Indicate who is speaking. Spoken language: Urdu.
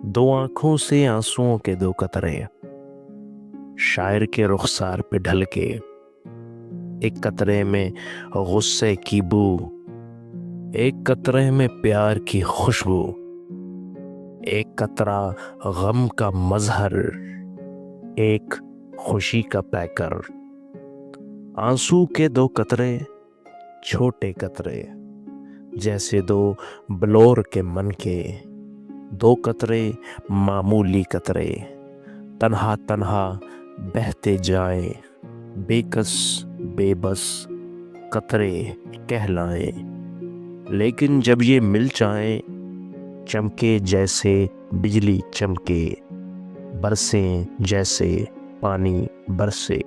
Speaker 1: دو آنکھوں سے آنسوؤں کے دو قطرے شاعر کے رخسار پہ ڈھل کے، ایک قطرے میں غصے کی بو، ایک قطرے میں پیار کی خوشبو، ایک قطرہ غم کا مظہر، ایک خوشی کا پیکر۔ آنسو کے دو قطرے چھوٹے قطرے جیسے دو بلور کے من کے، دو قطرے معمولی قطرے تنہا تنہا بہتے جائیں، بے کس بے بس قطرے کہلائیں۔ لیکن جب یہ مل جائیں، چمکے جیسے بجلی چمکے، برسیں جیسے پانی برسے۔